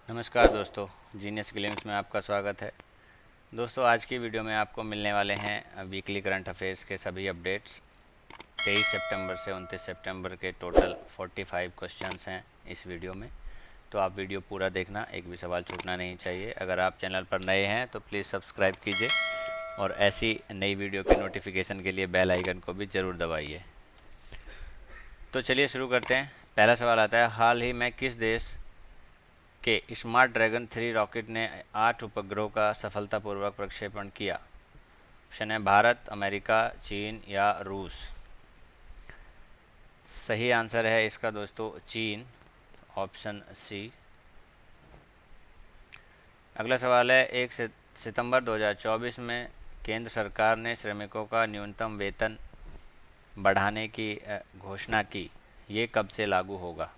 नमस्कार दोस्तों, genius glimpse में आपका स्वागत है। दोस्तों, आज की वीडियो में आपको मिलने वाले हैं वीकली करंट अफेयर्स के सभी अपडेट्स। 23 सितंबर से 29 सितंबर के टोटल 45 क्वेश्चंस हैं इस वीडियो में। तो आप वीडियो पूरा देखना, एक भी सवाल छूटना नहीं चाहिए। अगर आप चैनल पर नए हैं तो प्लीज़ सब्सक्राइब कीजिए और ऐसी नई वीडियो के नोटिफिकेशन के लिए बेल आइकन को भी ज़रूर दबाइए। तो चलिए शुरू करते हैं। पहला सवाल आता है, हाल ही में किस देश के स्मार्ट ड्रैगन 3 रॉकेट ने 8 उपग्रहों का सफलतापूर्वक प्रक्षेपण किया? ऑप्शन है भारत, अमेरिका, चीन या रूस। सही आंसर है इसका दोस्तों चीन, ऑप्शन सी। अगला सवाल है, 1 सितंबर 2024 में केंद्र सरकार ने श्रमिकों का न्यूनतम वेतन बढ़ाने की घोषणा की। ये कब से लागू होगा?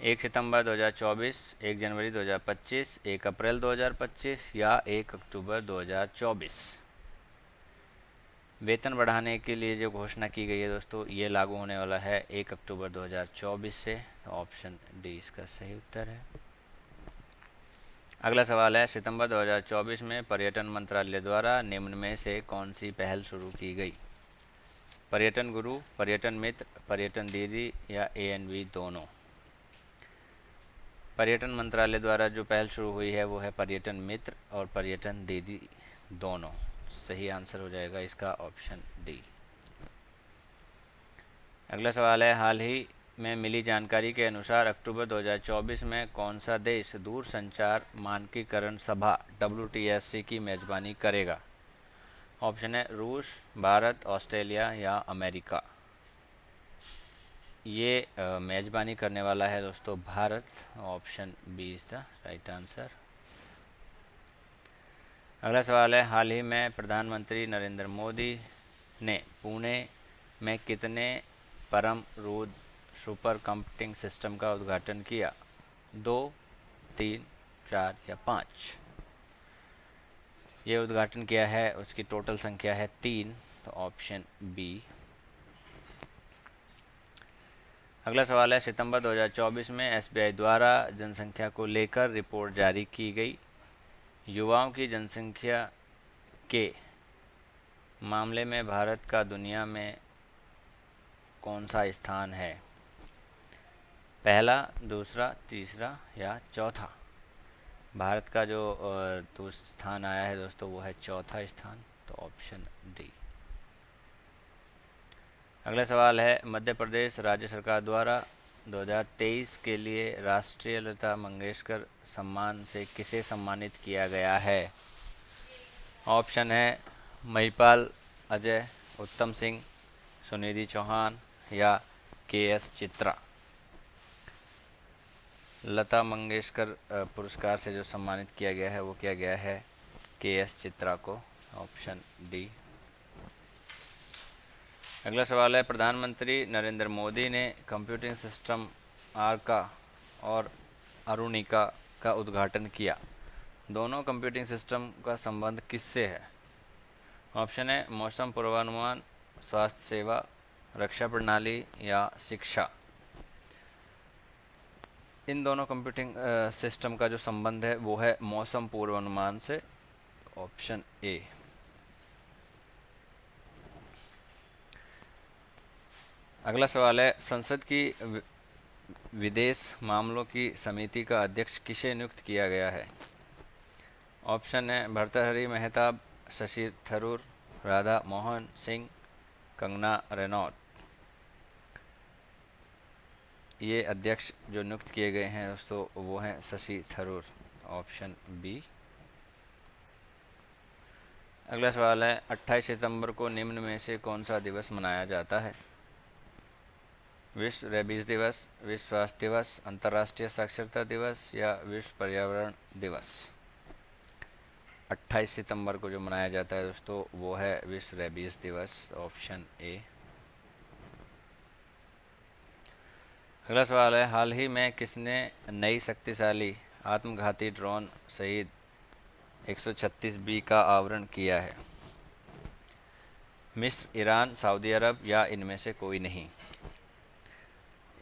1 सितंबर 2024, 1 जनवरी 2025, 1 अप्रैल 2025 या 1 अक्टूबर 2024। वेतन बढ़ाने के लिए जो घोषणा की गई है दोस्तों, ये लागू होने वाला है 1 अक्टूबर 2024 से। तो ऑप्शन डी इसका सही उत्तर है। अगला सवाल है, सितंबर 2024 में पर्यटन मंत्रालय द्वारा निम्न में से कौन सी पहल शुरू की गई? पर्यटन गुरु, पर्यटन मित्र, पर्यटन दीदी या ANV दोनों। पर्यटन मंत्रालय द्वारा जो पहल शुरू हुई है वो है पर्यटन मित्र और पर्यटन दीदी दोनों। सही आंसर हो जाएगा इसका ऑप्शन डी। अगला सवाल है, हाल ही में मिली जानकारी के अनुसार अक्टूबर 2024 में कौन सा देश दूर संचार मानकीकरण सभा WTSC की मेजबानी करेगा? ऑप्शन है रूस, भारत, ऑस्ट्रेलिया या अमेरिका। ये मेजबानी करने वाला है दोस्तों Bharat, option B is the right answer. अगला सवाल है, हाल ही में प्रधानमंत्री नरेंद्र मोदी ने पुणे में कितने परम रोड सुपर कंप्यूटिंग सिस्टम का उद्घाटन किया? 2, 3, 4 या 5। ये उद्घाटन किया है, उसकी टोटल संख्या है 3, तो ऑप्शन बी। अगला सवाल है, सितंबर 2024 में SBI द्वारा जनसंख्या को लेकर रिपोर्ट जारी की गई। युवाओं की जनसंख्या के मामले में भारत का दुनिया में कौन सा स्थान है? पहला, दूसरा, तीसरा या चौथा? भारत का जो स्थान आया है दोस्तों वो है चौथा स्थान, तो ऑप्शन डी। अगला सवाल है, मध्य प्रदेश राज्य सरकार द्वारा 2023 के लिए राष्ट्रीय लता मंगेशकर सम्मान से किसे सम्मानित किया गया है? ऑप्शन है महिपाल अजय, उत्तम सिंह, सुनिधि चौहान या KS चित्रा। लता मंगेशकर पुरस्कार से जो सम्मानित किया गया है वो किया गया है KS चित्रा को, ऑप्शन डी। अगला सवाल है, प्रधानमंत्री नरेंद्र मोदी ने कंप्यूटिंग सिस्टम आर्का और अरुणिका का उद्घाटन किया। दोनों कंप्यूटिंग सिस्टम का संबंध किससे है? ऑप्शन है मौसम पूर्वानुमान, स्वास्थ्य सेवा, रक्षा प्रणाली या शिक्षा। इन दोनों कंप्यूटिंग सिस्टम का जो संबंध है वो है मौसम पूर्वानुमान से, ऑप्शन ए। अगला सवाल है, संसद की विदेश मामलों की समिति का अध्यक्ष किसे नियुक्त किया गया है? ऑप्शन है भर्तृहरि मेहताब, शशि थरूर, राधा मोहन सिंह, कंगना रनौत। ये अध्यक्ष जो नियुक्त किए गए हैं दोस्तों वो हैं शशि थरूर, ऑप्शन बी। अगला सवाल है, 28 सितंबर को निम्न में से कौन सा दिवस मनाया जाता है? विश्व रेबीज दिवस, विश्व स्वास्थ्य दिवस, अंतर्राष्ट्रीय साक्षरता दिवस या विश्व पर्यावरण दिवस। 28 सितंबर को जो मनाया जाता है दोस्तों वो है विश्व रेबीज दिवस, ऑप्शन ए। अगला सवाल है, हाल ही में किसने नई शक्तिशाली आत्मघाती ड्रोन शहीद 136B का आवरण किया है? मिस्र, ईरान, सऊदी अरब या इनमें से कोई नहीं।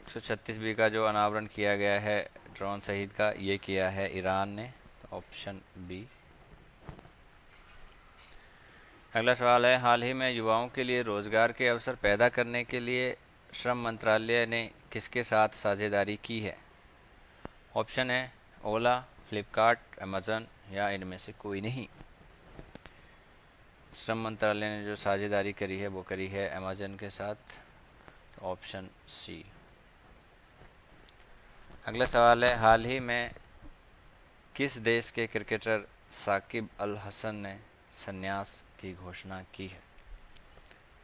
136B का जो अनावरण किया गया है ड्रोन शहीद का, ये किया है ईरान ने, तो ऑप्शन बी। अगला सवाल है, हाल ही में युवाओं के लिए रोजगार के अवसर पैदा करने के लिए श्रम मंत्रालय ने किसके साथ साझेदारी की है? ऑप्शन है ओला, फ्लिपकार्ट, अमेज़न या इनमें से कोई नहीं। श्रम मंत्रालय ने जो साझेदारी करी है वो करी है अमेज़न के साथ, तो ऑप्शन सी। अगला सवाल है, हाल ही में किस देश के क्रिकेटर साकिब अल हसन ने संन्यास की घोषणा की है?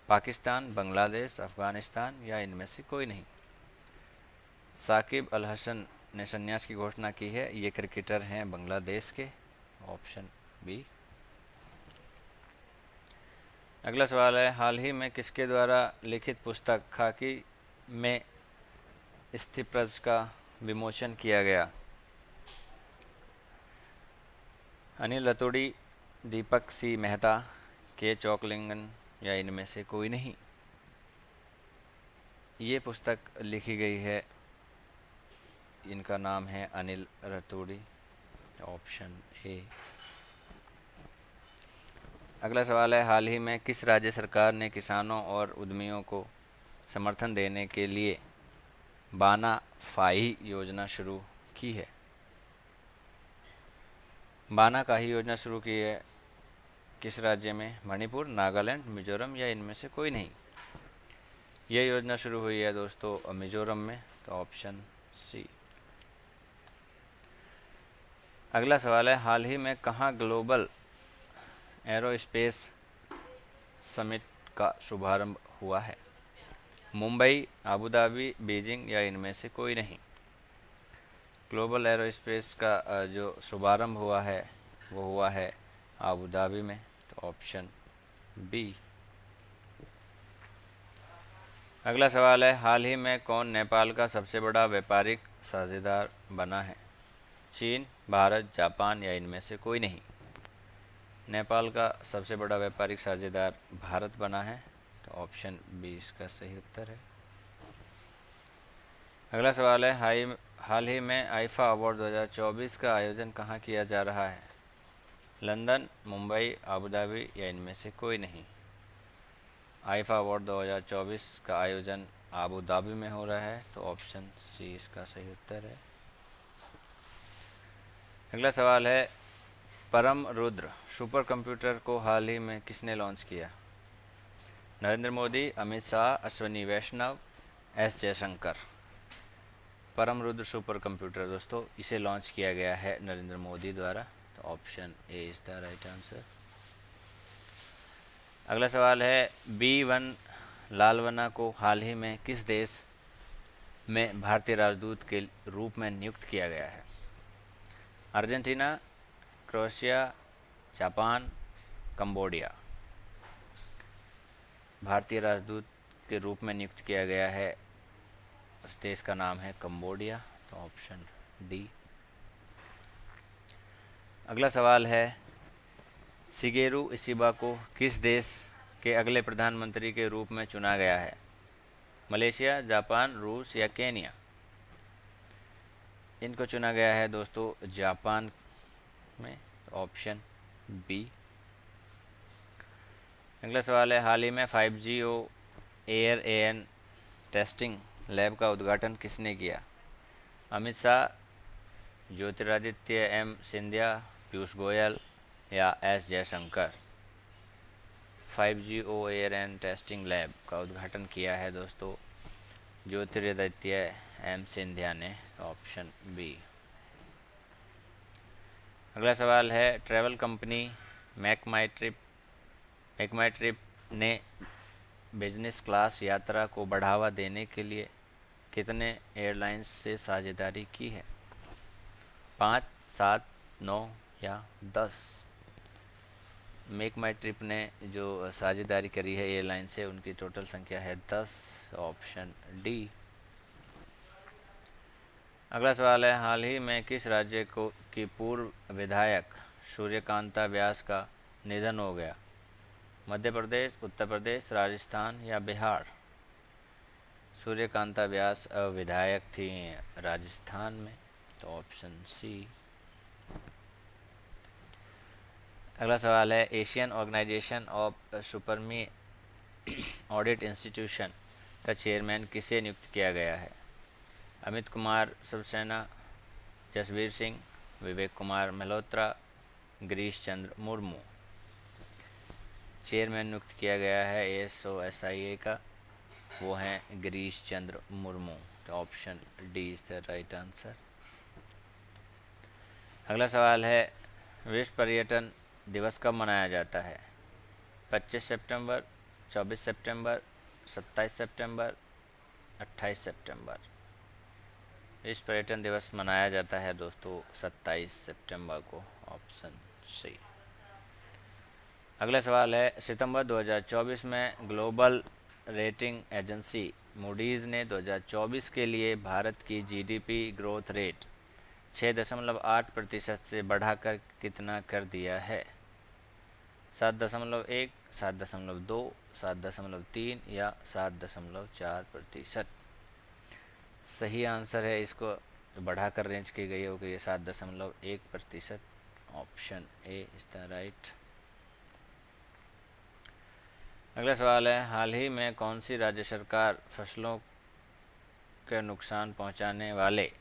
पाकिस्तान, बांग्लादेश, अफ़गानिस्तान या इनमें से कोई नहीं। साकिब अल हसन ने संन्यास की घोषणा की है, ये क्रिकेटर हैं बांग्लादेश के, ऑप्शन बी। अगला सवाल है, हाल ही में किसके द्वारा लिखित पुस्तक खाकी में स्थिप्रज का विमोचन किया गया? अनिल रतूड़ी, दीपक सी मेहता, के चौकलिंगन या इनमें से कोई नहीं। ये पुस्तक लिखी गई है, इनका नाम है अनिल रतूड़ी, ऑप्शन ए। अगला सवाल है, हाल ही में किस राज्य सरकार ने किसानों और उद्यमियों को समर्थन देने के लिए बाना फाही योजना शुरू की है? बाना का ही योजना शुरू की है किस राज्य में? मणिपुर, नागालैंड, मिजोरम या इनमें से कोई नहीं। यह योजना शुरू हुई है दोस्तों मिजोरम में, तो ऑप्शन सी। अगला सवाल है, हाल ही में कहाँ ग्लोबल एरोस्पेस समिट का शुभारंभ हुआ है? मुंबई, अबू धाबी, बीजिंग या इनमें से कोई नहीं। ग्लोबल एरोस्पेस का जो शुभारंभ हुआ है वो हुआ है अबू धाबी में, तो ऑप्शन बी। अगला सवाल है, हाल ही में कौन नेपाल का सबसे बड़ा व्यापारिक साझेदार बना है? चीन, भारत, जापान या इनमें से कोई नहीं। नेपाल का सबसे बड़ा व्यापारिक साझेदार भारत बना है, तो ऑप्शन बी इसका सही उत्तर है। अगला सवाल है, हाल ही में आईफा अवार्ड 2024 का आयोजन कहाँ किया जा रहा है? लंदन, मुंबई, अबू धाबी या इनमें से कोई नहीं। आईफा अवार्ड 2024 का आयोजन अबू धाबी में हो रहा है, तो ऑप्शन सी इसका सही उत्तर है। अगला सवाल है, परम रुद्र सुपर कंप्यूटर को हाल ही में किसने लॉन्च किया? नरेंद्र मोदी, अमित शाह, अश्विनी वैष्णव, एस जयशंकर। परम रुद्र सुपर कंप्यूटर दोस्तों इसे लॉन्च किया गया है नरेंद्र मोदी द्वारा, तो option A is the right answer. अगला सवाल है, B1 लालवना को हाल ही में किस देश में भारतीय राजदूत के रूप में नियुक्त किया गया है? Argentina, Croatia, Japan, Cambodia. भारतीय राजदूत के रूप में नियुक्त किया गया है, उस देश का नाम है कंबोडिया, तो ऑप्शन डी। अगला सवाल है, शिगेरू इशिबा को किस देश के अगले प्रधानमंत्री के रूप में चुना गया है? मलेशिया, जापान, रूस या केन्या। इनको चुना गया है दोस्तों जापान में, ऑप्शन बी। अगला सवाल है, हाल ही में 5G air N testing lab का उद्घाटन किसने किया? अमित शाह, ज्योतिरादित्य एम सिंधिया, पीयूष गोयल या S Jaishankar. 5G air N testing lab का उद्घाटन किया है दोस्तों ज्योतिरादित्य एम सिंधिया ने, ऑप्शन बी। अगला सवाल है, ट्रैवल कंपनी मेक माई ट्रिप ने बिजनेस क्लास यात्रा को बढ़ावा देने के लिए कितने एयरलाइंस से साझेदारी की है? 5, 7, 9 या 10। मेक माई ट्रिप ने जो साझेदारी करी है एयरलाइन से उनकी टोटल संख्या है 10, ऑप्शन डी। अगला सवाल है, हाल ही में किस राज्य की पूर्व विधायक सूर्यकांता व्यास का निधन हो गया? मध्य प्रदेश, उत्तर प्रदेश, राजस्थान या बिहार। सूर्यकांता व्यास विधायक थी राजस्थान में, तो ऑप्शन सी। अगला सवाल है, Asian organisation of supreme audit institution का चेयरमैन किसे नियुक्त किया गया है? अमित कुमार सक्सेना, जसबीर सिंह, विवेक कुमार मल्होत्रा, गिरीश चंद्र मुर्मू। चेयरमैन नियुक्त किया गया है ASOSIA का, वो हैं गिरीश चंद्र मुर्मू। तो option D is the right answer. अगला सवाल है, विश्व पर्यटन दिवस कब मनाया जाता है? 25 सितंबर, 24 सितंबर, 27 सितंबर, 28 सितंबर। विश्व पर्यटन दिवस मनाया जाता है दोस्तों 27 सितंबर को, ऑप्शन सी। अगला सवाल है, सितंबर 2024 में ग्लोबल रेटिंग एजेंसी मूडीज़ ने 2024 के लिए भारत की GDP ग्रोथ रेट 6.8% से बढ़ाकर कितना कर दिया है? 7.1, 7.2, 7.3 या 7.4%? सही आंसर है, इसको बढ़ाकर रेंज की गई होगी ये 7.1%। Option A is the right. अगला सवाल है, हाल ही में कौन सी राज्य सरकार फसलों के नुकसान पहुंचाने वाले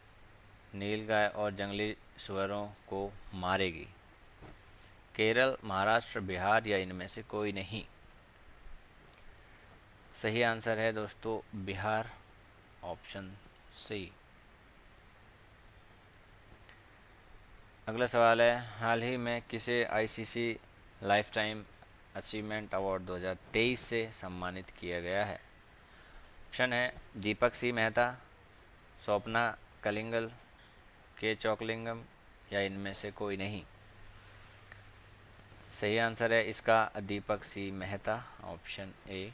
नीलगाय और जंगली सुअरों को मारेगी? केरल, महाराष्ट्र, बिहार या इनमें से कोई नहीं? सही आंसर है दोस्तों बिहार, ऑप्शन सी। अगला सवाल है, हाल ही में किसे ICC life time achievement award 2023 से सम्मानित किया गया है? ऑप्शन है दीपक सी मेहता, स्वप्ना कलिंगल, के चौकलिंगम या इनमें से कोई नहीं? सही आंसर है इसका दीपक सी मेहता, ऑप्शन ए।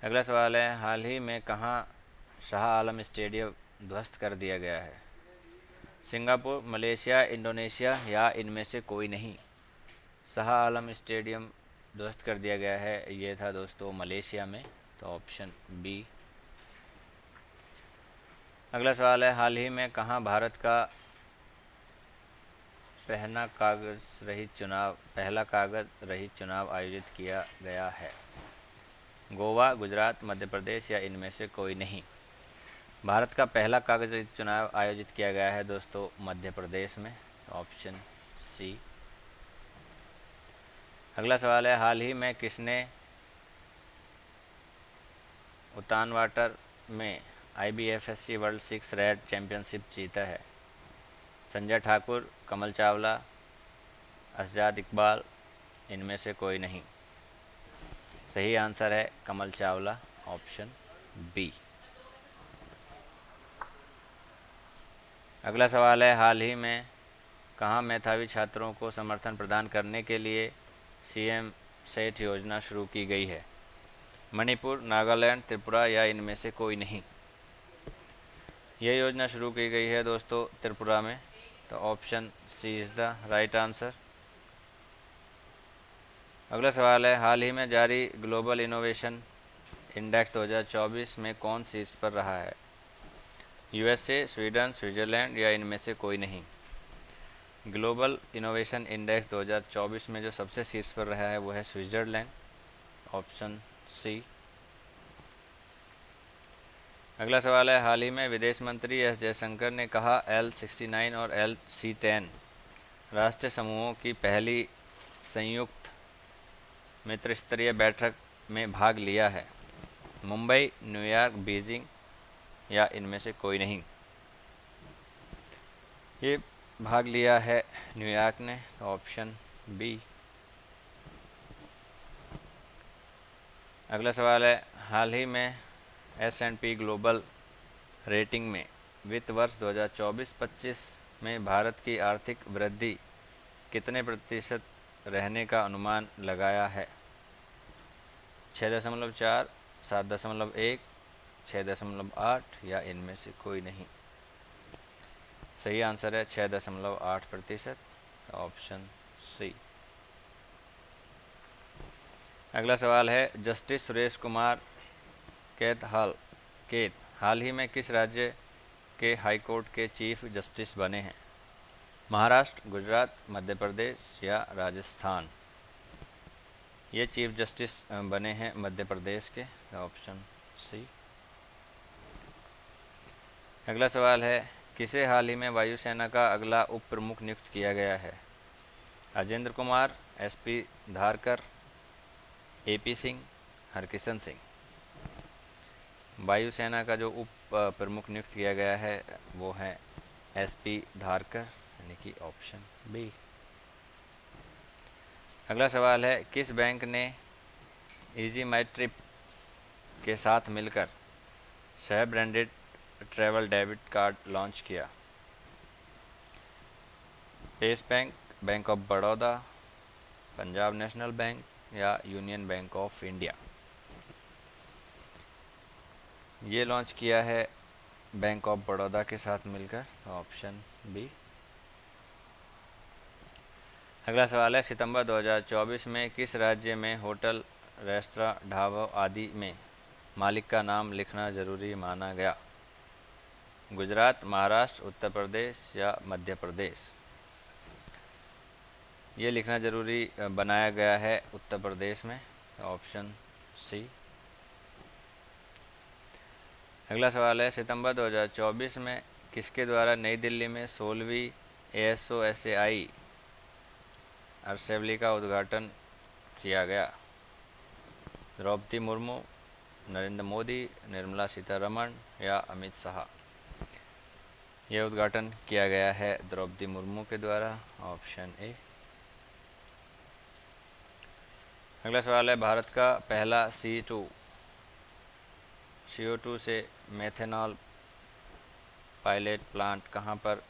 अगला सवाल है, हाल ही में कहाँ शाह आलम स्टेडियम ध्वस्त कर दिया गया है? सिंगापुर, मलेशिया, इंडोनेशिया या इनमें से कोई नहीं? शाह आलम स्टेडियम ध्वस्त कर दिया गया है, ये था दोस्तों मलेशिया में, तो ऑप्शन बी। अगला सवाल है, हाल ही में कहाँ भारत का पहला कागज रहित चुनाव आयोजित किया गया है? गोवा, गुजरात, मध्य प्रदेश या इनमें से कोई नहीं? भारत का पहला कागज रहित चुनाव आयोजित किया गया है दोस्तों मध्य प्रदेश में, ऑप्शन सी। अगला सवाल है, हाल ही में किसने उतानवाटर में IBFSC वर्ल्ड 6 रेड चैंपियनशिप जीता है? संजय ठाकुर, कमल चावला, असजाद इकबाल, इनमें से कोई नहीं? सही आंसर है कमल चावला, ऑप्शन बी। अगला सवाल है, हाल ही में कहाँ मेधावी छात्रों को समर्थन प्रदान करने के लिए CM सेठ योजना शुरू की गई है? मणिपुर, नागालैंड, त्रिपुरा या इनमें से कोई नहीं? यह योजना शुरू की गई है दोस्तों त्रिपुरा में, तो option C is the right answer. अगला सवाल है, हाल ही में जारी ग्लोबल इनोवेशन इंडेक्स 2024 में कौन शीर्ष पर रहा है? USA, स्वीडन, स्विट्ज़रलैंड या इनमें से कोई नहीं? ग्लोबल इनोवेशन इंडेक्स 2024 में जो सबसे शीर्ष पर रहा है वो है स्विट्ज़रलैंड, ऑप्शन सी। अगला सवाल है, हाल ही में विदेश मंत्री S जयशंकर ने कहा L69 और LC10 राष्ट्रीय समूहों की पहली संयुक्त मित्र स्तरीय बैठक में भाग लिया है? मुंबई, न्यूयॉर्क, बीजिंग या इनमें से कोई नहीं? ये भाग लिया है न्यूयॉर्क ने, ऑप्शन बी। अगला सवाल है, हाल ही में S&P ग्लोबल रेटिंग में वित्त वर्ष 2024-25 में भारत की आर्थिक वृद्धि कितने प्रतिशत रहने का अनुमान लगाया है? 6.4, 7.1, 6.8 या इनमें से कोई नहीं? सही आंसर है 6.8%, ऑप्शन सी। अगला सवाल है, जस्टिस सुरेश कुमार कैथ हाल ही में किस राज्य के हाई कोर्ट के चीफ जस्टिस बने हैं? महाराष्ट्र, गुजरात, मध्य प्रदेश या राजस्थान? ये चीफ जस्टिस बने हैं मध्य प्रदेश के, ऑप्शन सी। अगला सवाल है, किसे हाल ही में वायुसेना का अगला उप प्रमुख नियुक्त किया गया है? Ajendra Kumar, SP Dharkar, AP Singh, Harkishan Singh? वायुसेना का जो उप प्रमुख नियुक्त किया गया है वो है एसपी धारकर, यानी कि ऑप्शन बी। अगला सवाल है, किस बैंक ने इजी माई ट्रिप के साथ मिलकर सह branded travel debit card launch किया? पेस bank, bank of Baroda, Punjab national bank या यूनियन बैंक ऑफ इंडिया? ये लॉन्च किया है बैंक ऑफ बड़ौदा के साथ मिलकर, ऑप्शन बी। अगला सवाल है, सितंबर 2024 में किस राज्य में होटल, रेस्तरां, ढाबा आदि में मालिक का नाम लिखना जरूरी माना गया? गुजरात, महाराष्ट्र, उत्तर प्रदेश या मध्य प्रदेश? ये लिखना ज़रूरी बनाया गया है उत्तर प्रदेश में, ऑप्शन सी। अगला सवाल है, सितंबर 2024 में किसके द्वारा नई दिल्ली में 16वीं ASOSAI असेंबली का उद्घाटन किया गया? द्रौपदी मुर्मू, नरेंद्र मोदी, निर्मला सीतारमण या अमित शाह? यह उद्घाटन किया गया है द्रौपदी मुर्मू के द्वारा, ऑप्शन ए। अगला सवाल है, भारत का पहला CO2 से मेथेनॉल पायलट प्लांट कहाँ पर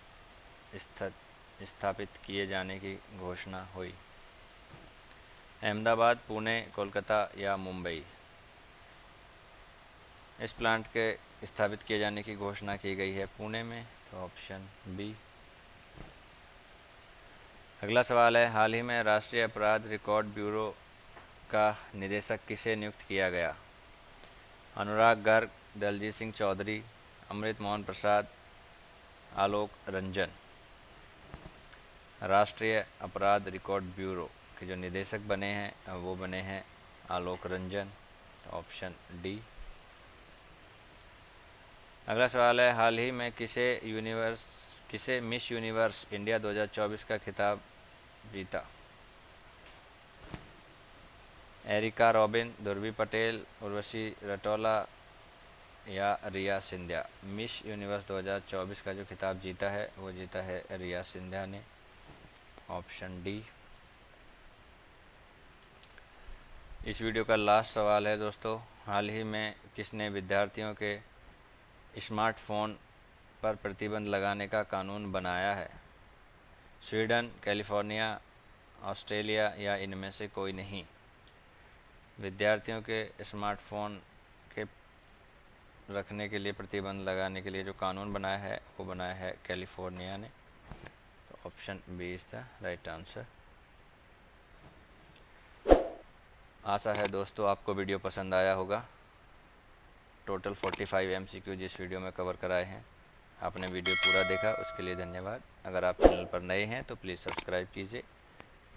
स्थापित किए जाने की घोषणा हुई? अहमदाबाद, पुणे, कोलकाता या मुंबई? इस प्लांट के स्थापित किए जाने की घोषणा की गई है पुणे में, तो ऑप्शन बी। अगला सवाल है, हाल ही में राष्ट्रीय अपराध रिकॉर्ड ब्यूरो का निदेशक किसे नियुक्त किया गया? अनुराग गर्ग, दलजीत सिंह चौधरी, अमृत मोहन प्रसाद, आलोक रंजन? राष्ट्रीय अपराध रिकॉर्ड ब्यूरो के जो निदेशक बने हैं वो बने हैं आलोक रंजन, ऑप्शन डी। अगला सवाल है, हाल ही में किसे मिस यूनिवर्स इंडिया 2024 का खिताब जीता? एरिका रॉबिन, ध्रुवी पटेल, उर्वशी रटोला या रिया सिंधिया? मिस यूनिवर्स 2024 का जो खिताब जीता है वो जीता है रिया सिंधिया ने, ऑप्शन डी। इस वीडियो का लास्ट सवाल है दोस्तों, हाल ही में किसने विद्यार्थियों के स्मार्टफोन पर प्रतिबंध लगाने का कानून बनाया है? स्वीडन, कैलिफोर्निया, ऑस्ट्रेलिया या इनमें से कोई नहीं? विद्यार्थियों के स्मार्टफोन के रखने के लिए, प्रतिबंध लगाने के लिए जो कानून बनाया है वो बनाया है कैलिफोर्निया ने, तो option B is the right answer. आशा है दोस्तों आपको वीडियो पसंद आया होगा। टोटल 45 MCQ जिस वीडियो में कवर कराए हैं, आपने वीडियो पूरा देखा उसके लिए धन्यवाद। अगर आप चैनल पर नए हैं तो प्लीज़ सब्सक्राइब कीजिए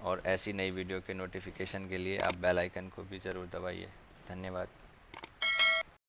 और ऐसी नई वीडियो के नोटिफिकेशन के लिए आप बेल आइकन को भी ज़रूर दबाइए। धन्यवाद।